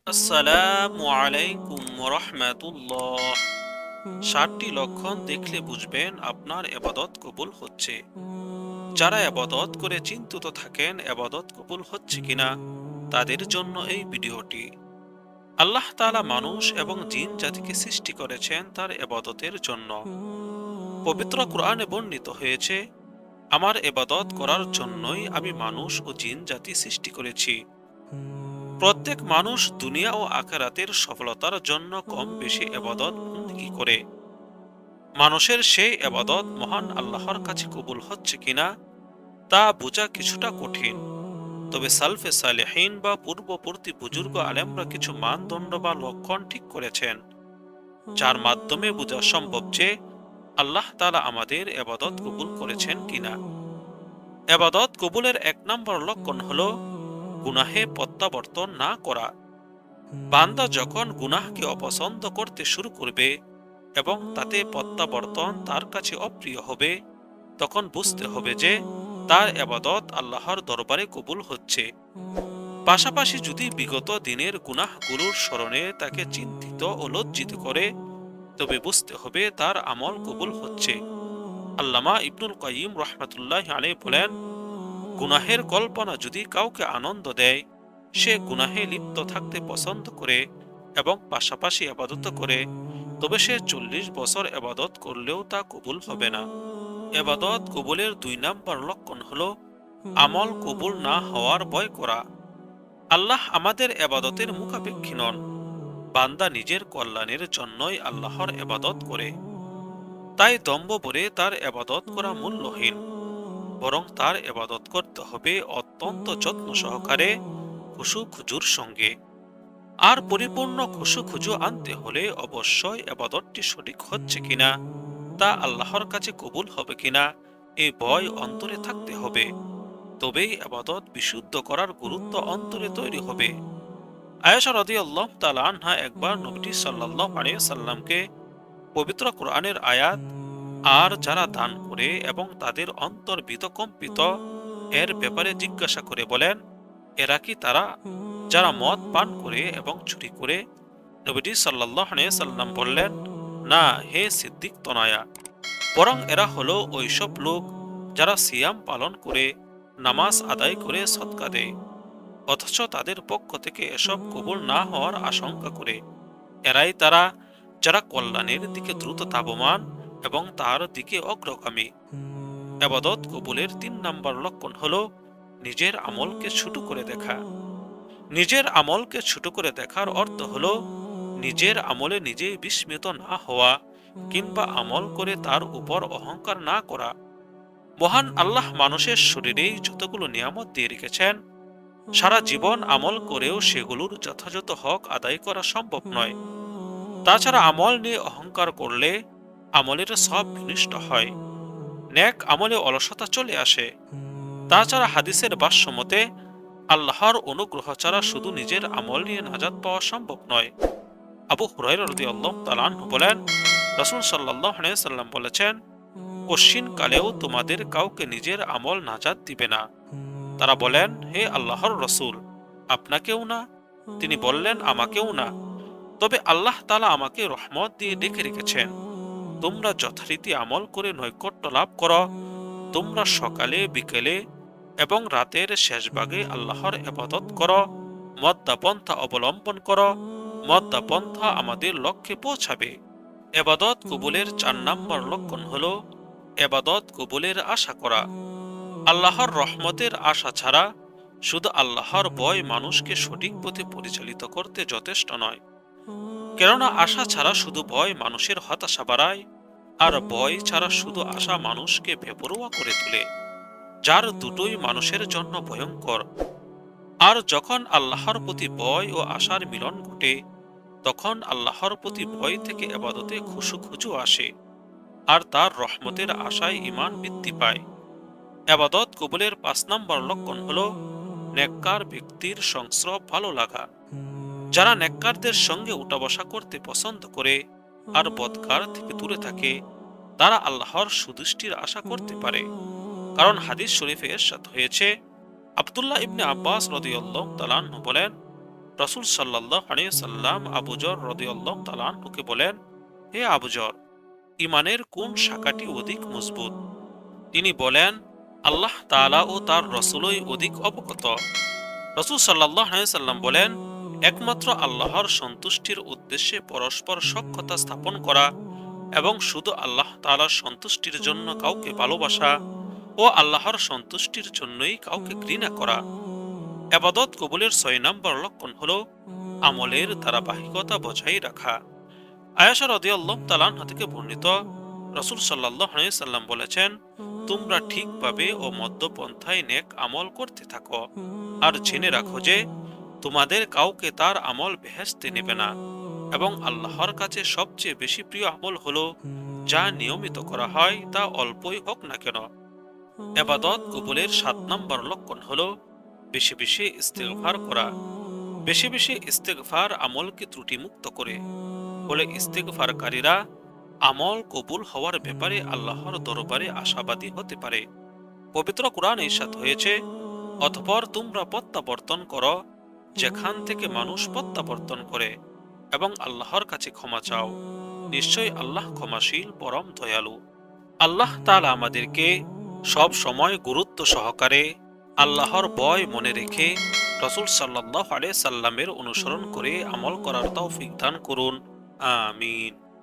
আসসালামু আলাইকুম রাহমাতুল্লাহ। 7টি লক্ষণ দেখলে বুঝবেন আপনার ইবাদত কবুল হচ্ছে। যারা ইবাদত করে চিন্তিত থাকেন ইবাদত কবুল হচ্ছে কিনা, তাদের জন্য এই ভিডিওটি। আল্লাহ তাআলা মানুষ এবং জিন জাতিকে সৃষ্টি করেছেন তার ইবাদতের জন্য। পবিত্র কোরআনে বর্ণিত হয়েছে, আমার ইবাদত করার জন্যই আমি মানুষ ও জিন জাতি সৃষ্টি করেছি। প্রত্যেক মানুষ দুনিয়া ও আখিরাতের সফলতার জন্য কম বেশি ইবাদত বন্দেগী করে। মানুষের সেই ইবাদত মহান আল্লাহর কাছে কবুল হচ্ছে কিনা তা বোঝা কিছুটা কঠিন। তবে সালফে সালেহিন বা পূর্ববর্তী বুজুর্গ আলেমরা কিছু মানদণ্ড বা লক্ষণ ঠিক করেছেন, যার মাধ্যমে বোঝা সম্ভব যে আল্লাহ তাআলা আমাদের ইবাদত কবুল করেছেন কিনা। ইবাদত কবুলের 1 নম্বর লক্ষণ হলো গুনাহে প্রত্যাবর্তন না করা। বান্দা যখন গুনাহকে অপছন্দ করতে শুরু করবে এবং তাতে প্রত্যাবর্তন তার কাছে অপ্রিয় হবে, তখন বুঝতে হবে যে তার ইবাদত আল্লাহর দরবারে কবুল হচ্ছে। পাশাপাশি যদি বিগত দিনের গুনাহগুলোর স্মরণে তাকে চিন্তিত ও লজ্জিত করে, তবে বুঝতে হবে তার আমল কবুল হচ্ছে। আল্লামা ইবনুল কাইয়িম রাহমাতুল্লাহি আলাইহি বলেন, গুনাহের কল্পনা যদি কাউকে আনন্দ দেয়, সে গুনাহে লিপ্ত থাকতে পছন্দ করে এবং পাশাপাশি ইবাদত করে, তবে সে 40 বছর ইবাদত করলেও তা কবুল হবে না। ইবাদত কবুলের 2 নম্বর লক্ষণ হলো আমল কবুল না হওয়ার ভয় করা। আল্লাহ আমাদের ইবাদতের মুখাপেক্ষী নন। বান্দা নিজের কল্যাণের জন্যই আল্লাহর ইবাদত করে। তাই দম্ভ ভরে তার ইবাদত করা মূল্যহীন, বরং তার ইবাদত করতে হবে অত্যন্ত যত্ন সহকারে, খুশু খুজুর সঙ্গে। আর পরিপূর্ণ খুশু খুজু আনতে হলে অবশ্যই ইবাদতটি সঠিক হচ্ছে কিনা, তা আল্লাহর কাছে কবুল হবে কিনা, এই ভয় অন্তরে থাকতে হবে। তবেই ইবাদত বিশুদ্ধ করার গুরুত্ব অন্তরে তৈরি হবে। আয়েশা রাদিয়াল্লাহু তাআলা আনহা একবার নবী সাল্লাল্লাহু আলাইহি সাল্লামকে পবিত্র কোরআনের আয়াত আর যারা দান করে এবং তাদের অন্তর বিতকম্পিত এর ব্যাপারে জিজ্ঞাসা করে বলেন, এরা কি তারা যারা মদ পান করে এবং চুরি করে? নবীজি সাল্লাল্লাহু আলাইহি সাল্লাম বললেন, না হে সিদ্দিক তনয়া, বরং এরা হলো ওইসব লোক যারা সিয়াম পালন করে, নামাজ আদায় করে, সদকা দেয়, অথচ তাদের পক্ষ থেকে এসব কবুল না হওয়ার আশঙ্কা করে। এরাই তারা যারা কল্যাণের দিকে দ্রুত ধাবমান এবং তার দিকে অগ্রগামী। ইবাদত কবুলের 3 নম্বর লক্ষণ হলো নিজের আমলকে ছোট করে দেখা। নিজের আমলকে ছোট করে দেখার অর্থ হলো নিজের আমলে নিজেই বিস্মিত না হওয়া কিংবা আমল করে তার উপর অহংকার না করা। মহান আল্লাহ মানুষের শরীরেই যতগুলো নিয়ামত দিয়ে রেখেছেন, সারা জীবন আমল করেও সেগুলোর যথাযথ হক আদায় করা সম্ভব নয়। তাছাড়া আমল নিয়ে অহংকার করলে আমলের সব বিনষ্ট হয়, নেক আমলে অলসতা চলে আসে। তাছাড়া হাদিসের ভাষ্য মতে আল্লাহর অনুগ্রহ ছাড়া শুধু নিজের আমল নিয়ে নাজাত পাওয়া সম্ভব নয়। আবু হুরায়রা রাদিয়াল্লাহু তাআলা আনহু বলেন, রাসূল সাল্লাল্লাহু আলাইহি সাল্লাম বলেছেন, কশিন কালেও তোমাদের কাউকে নিজের আমল নাজাত দিবে না। তারা বলেন, হে আল্লাহর রাসূল, আপনাকেও না? তিনি বললেন, আমাকেও না। তবে আল্লাহ তাআলা আমাকে রহমত দিয়ে ডেকে রেখেছেন, তোমরা যথারীতি আমল করে নৈকট্য লাভ করো। তোমরা সকালে, বিকেলে এবং রাতের শেষ ভাগে আল্লাহর ইবাদত করো, মধ্যপন্থা অবলম্বন করো। মধ্যপন্থা আমাদের লক্ষ্যে পৌঁছাবে। ইবাদত কবুলের 4 নম্বর লক্ষণ হলো ইবাদত কবুলের আশা করা। আল্লাহর রহমতের আশা ছাড়া শুধু আল্লাহর ভয় মানুষকে সঠিক পথে পরিচালিত করতে যথেষ্ট নয়। কেননা আশা ছাড়া শুধু ভয় মানুষের হতাশা বাড়ায়, আর ভয় ছাড়া শুধু আশা মানুষকে বেপরোয়া করে তোলে, যার দুটোই মানুষের জন্য ভয়ঙ্কর। আর যখন আল্লাহর প্রতি ভয় ও আশার মিলন ঘটে, তখন আল্লাহর প্রতি ভয় থেকে ইবাদতে খুশু খুজু আসে, আর তার রহমতের আশায় ঈমান বৃদ্ধি পায়। ইবাদত কবুলের 5 নম্বর লক্ষণ হলো নেককার ব্যক্তির সংস্রব ভালো লাগা। যারা নেককারদের সঙ্গে উঠা বসা করতে পছন্দ করে আর বদকার থেকে দূরে থাকে, তারা আল্লাহর সুদৃষ্টির আশা করতে পারে। কারণ হাদিস শরীফে ইরশাদ হয়েছে, আব্দুল্লাহ ইবনে আব্বাস রাদিয়াল্লাহু তাআলা আনহু বলেন, রাসূল সাল্লাল্লাহু আলাইহি সাল্লাম আবু যর রাদিয়াল্লাহু তাআলা আনহুকে বলেন, হে আবু যর, ঈমানের কোন শাখাটি অধিক মজবুত? তিনি বলেন, আল্লাহ তাআলা ও তার রাসূলই অধিক অবগত। রাসূল সাল্লাল্লাহু আলাইহি সাল্লাম বলেন, একমাত্র আল্লাহর সন্তুষ্টির উদ্দেশ্যে পরস্পর সখ্যতা স্থাপন করা এবং শুধু আল্লাহ তাআলার সন্তুষ্টির জন্য কাউকে ভালোবাসা ও আল্লাহর সন্তুষ্টির জন্যই কাউকে ঘৃণা করা। ইবাদত কবুলের ৬ নম্বর লক্ষণ হলো আমলের ধারাবাহিকতা বজায় রাখা। আয়েশা রাদিয়াল্লাহু তাআলা আনহা থেকে বর্ণিত, রাসূল সাল্লাল্লাহু আলাইহি সাল্লাম বলেছেন, তোমরা ঠিকভাবে ও মধ্যপন্থায় নেক আমল করতে থাকো, আর জেনে রাখো যে তোমাদের কাউকে তার আমল বেহেশতে নেবে না, এবং আল্লাহর কাছে সবচেয়ে বেশি প্রিয় আমল হলো যা নিয়মিত করা হয় তা অল্পই হোক না কেন। ইবাদত কবুলের ৭ নম্বর লক্ষণ হলো বেশি বেশি ইস্তেগফার করা। বেশি বেশি ইস্তেগফার আমলকে ত্রুটিমুক্ত করে, বলে ইস্তেগফারকারীরা আমল কবুল হওয়ার ব্যাপারে আল্লাহর দরবারে আশাবাদী হতে পারে। পবিত্র কোরআনে ইরশাদ হয়েছে, অতঃপর তোমরা প্রত্যাবর্তন করো যেখান থেকে মানুষ প্রত্যাবর্তন করে, এবং আল্লাহর কাছে ক্ষমা চাও, নিশ্চয়ই আল্লাহ ক্ষমাশীল পরম দয়ালু। আল্লাহ তাআলা আমাদেরকে সব সময় গুরুত্ব সহকারে আল্লাহর ভয় মনে রেখে রাসূল সাল্লাল্লাহু আলাইহি সাল্লামের অনুসরণ করে আমল করার তৌফিক দান করুন। আমিন।